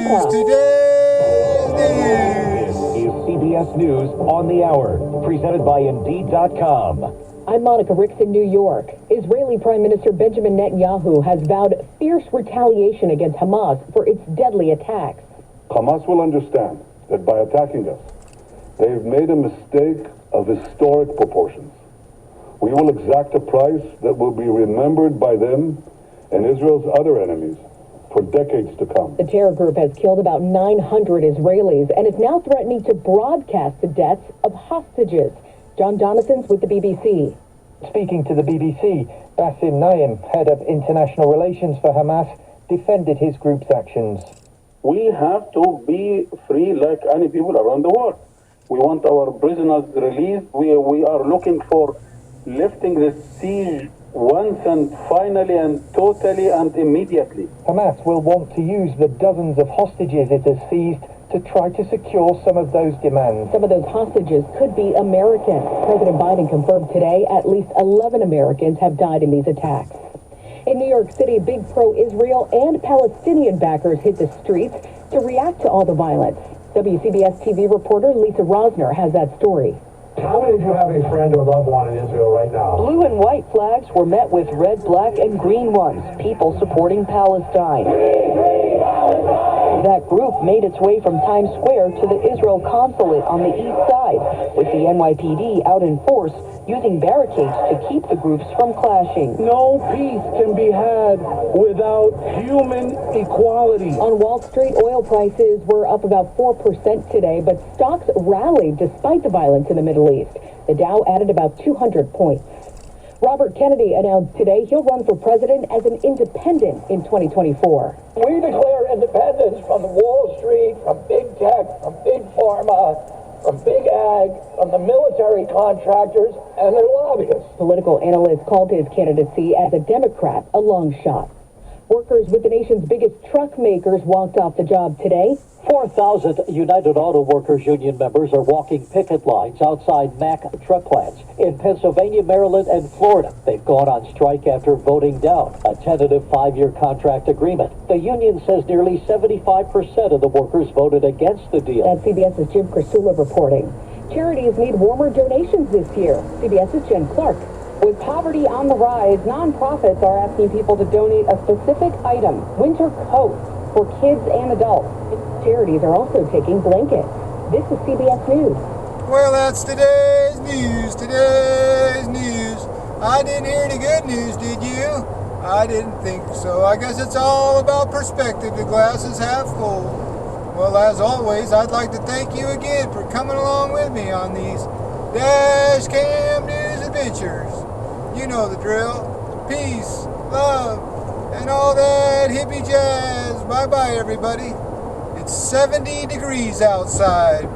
America. This is CBS News on the Hour, presented by Indeed.com. I'm Monica Ricks in New York. Israeli Prime Minister Benjamin Netanyahu has vowed fierce retaliation against Hamas for its deadly attacks. Hamas will understand that by attacking us, they've made a mistake of historic proportions. We will exact a price that will be remembered by them and Israel's other enemies for decades to come. The terror group has killed about 900 Israelis and is now threatening to broadcast the deaths of hostages. John Donaldson's with the BBC. Speaking to the BBC, Bassem Naim, head of international relations for Hamas, defended his group's actions. We have to be free like any people around the world. We want our prisoners released. We are looking for lifting the siege once and finally and totally and immediately. Hamas will want to use the dozens of hostages it has seized to try to secure some of those demands. Some of those hostages could be American. President Biden confirmed today at least 11 Americans have died in these attacks. In New York City, big pro-Israel and Palestinian backers hit the streets to react to all the violence. WCBS TV reporter Lisa Rosner has that story. How many of you have a friend or loved one in Israel right now? Blue and white flags were met with red, black, and green ones, people supporting Palestine. That group made its way from Times Square to the Israel consulate on the east side, with the NYPD out in force, using barricades to keep the groups from clashing. No peace can be had without human equality. On Wall Street, oil prices were up about 4% today, but stocks rallied despite the violence in the Middle East. The Dow added about 200 points. Robert Kennedy announced today he'll run for president as an independent in 2024. We declare independence from Wall Street, from big tech, from big pharma, from big ag, from the military contractors and their lobbyists. Political analysts called his candidacy as a Democrat a long shot. Workers with the nation's biggest truck makers walked off the job today. 4,000 United Auto Workers Union members are walking picket lines outside Mack truck plants in Pennsylvania, Maryland, and Florida. They've gone on strike after voting down a tentative 5-year contract agreement. The union says nearly 75% of the workers voted against the deal. That's CBS's Jim Krasula reporting. Charities need warmer donations this year. CBS's Jen Clark. With poverty on the rise, nonprofits are asking people to donate a specific item, winter coats, for kids and adults. Charities are also taking blankets. This is CBS News. Well, that's today's news. I didn't hear any good news, did you? I didn't think so. I guess it's all about perspective. The glass is half full. Well, as always, I'd like to thank you again for coming along with me on these Dash Cam News adventures. You know the drill. Peace, love, and all that hippie jazz. Bye-bye, everybody. It's 70 degrees outside.